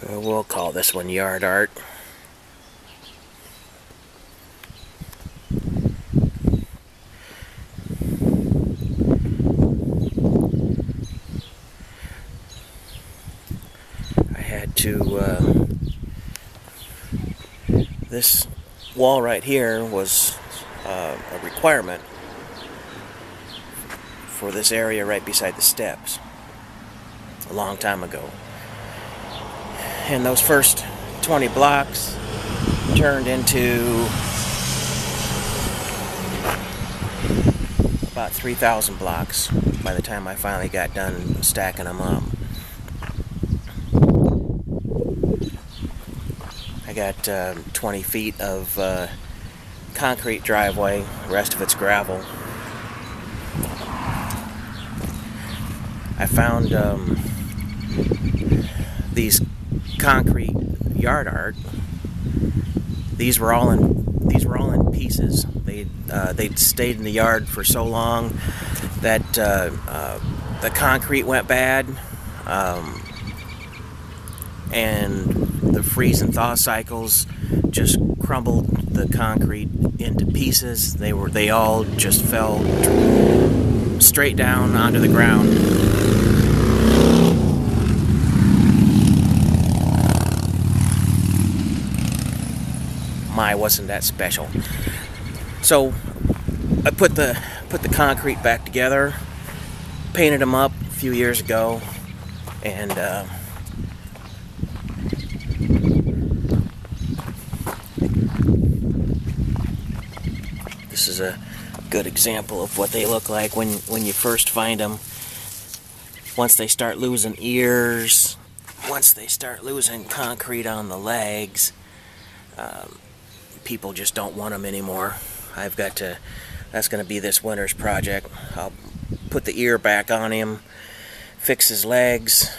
We'll call this one yard art. I had to, this wall right here was a requirement for this area right beside the steps a long time ago. And those first 20 blocks turned into about 3,000 blocks by the time I finally got done stacking them up. I got 20 feet of concrete driveway, the rest of it's gravel. I found these concrete yard art. These were all in pieces. They'd stayed in the yard for so long that the concrete went bad, and the freeze and thaw cycles just crumbled the concrete into pieces. They all just fell straight down onto the ground. My, wasn't that special. So I put the concrete back together, painted them up a few years ago, and this is a good example of what they look like when you first find them. Once they start losing ears, once they start losing concrete on the legs, people just don't want them anymore. That's going to be this winter's project. I'll put the ear back on him, fix his legs,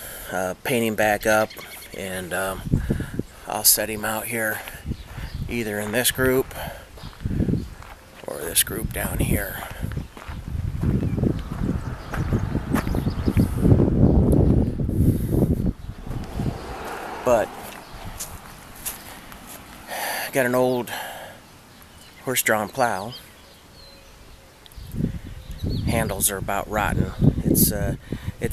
paint him back up, and I'll set him out here either in this group or this group down here. But I got an old horse-drawn plow. Handles are about rotten. It's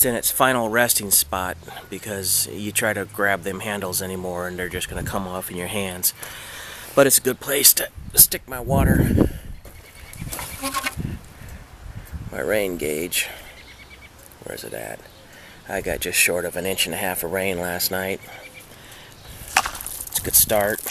in its final resting spot because you try to grab them handles anymore and they're just going to come off in your hands. But it's a good place to stick my water. My rain gauge. Where's it at? I got just short of 1.5 inches of rain last night. It's a good start.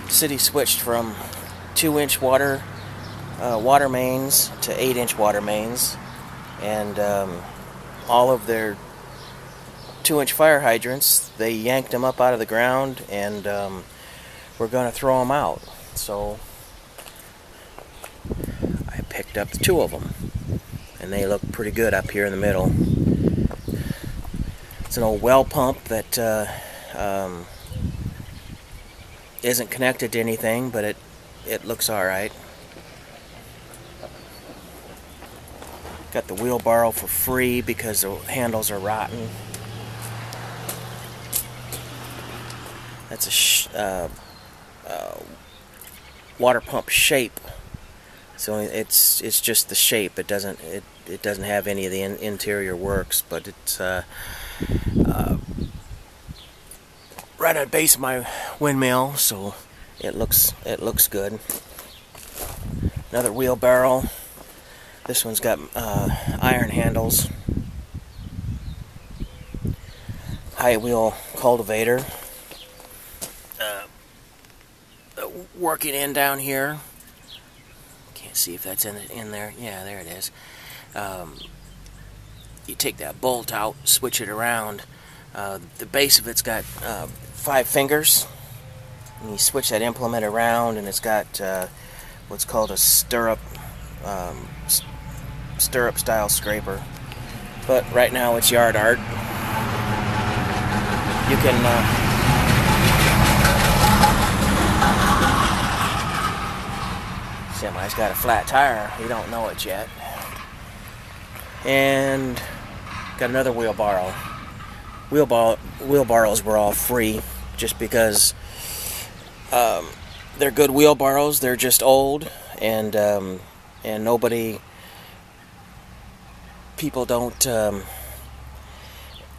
City switched from 2-inch water mains to 8-inch water mains, and all of their 2-inch fire hydrants, they yanked them up out of the ground, and we're going to throw them out. So I picked up 2 of them, and they look pretty good up here in the middle. It's an old well pump that isn't connected to anything, but it looks alright. Got the wheelbarrow for free because the handles are rotten. That's a water pump shape, so it's just the shape. It doesn't have any of the interior works, but it's right at the base of my windmill, so it looks good. Another wheelbarrow. This one's got iron handles. Wheel Cultivator. Working in down here. Can't see if that's in there. Yeah, there it is. You take that bolt out, switch it around. The base of it's got 5 fingers, and you switch that implement around, and it's got what's called a stirrup style scraper. But right now it's yard art. You can Semi's got a flat tire. You don't know it yet. And got another wheelbarrow. Wheelbarrows were all free just because they're good wheelbarrows. They're just old, and people don't.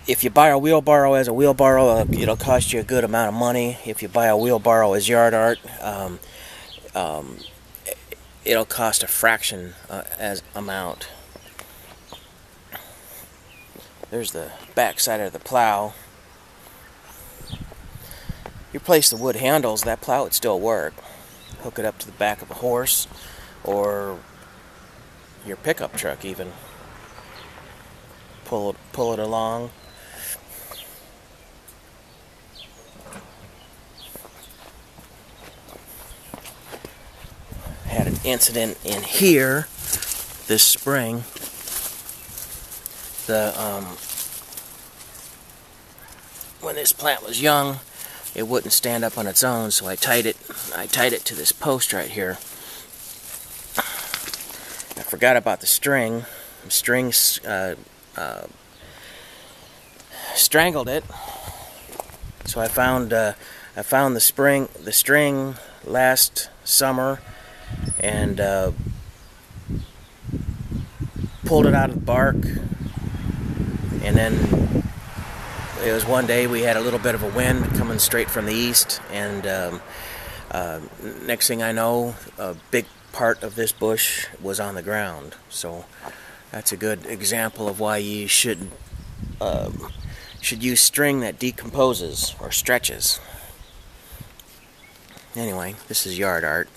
If you buy a wheelbarrow as a wheelbarrow, it'll cost you a good amount of money. If you buy a wheelbarrow as yard art, it'll cost a fraction as amount. There's the back side of the plow. You replace the wood handles, that plow would still work. Hook it up to the back of a horse or your pickup truck even. Pull it along. Had an incident in here this spring. When this plant was young, it wouldn't stand up on its own, so I tied it to this post right here. I forgot about the string. The string strangled it. So I found the string last summer and pulled it out of the bark, and then it was one day we had a little bit of a wind coming straight from the east, and next thing I know, a big part of this bush was on the ground. So that's a good example of why you should use string that decomposes or stretches. Anyway, this is yard art.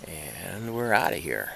And we're out of here.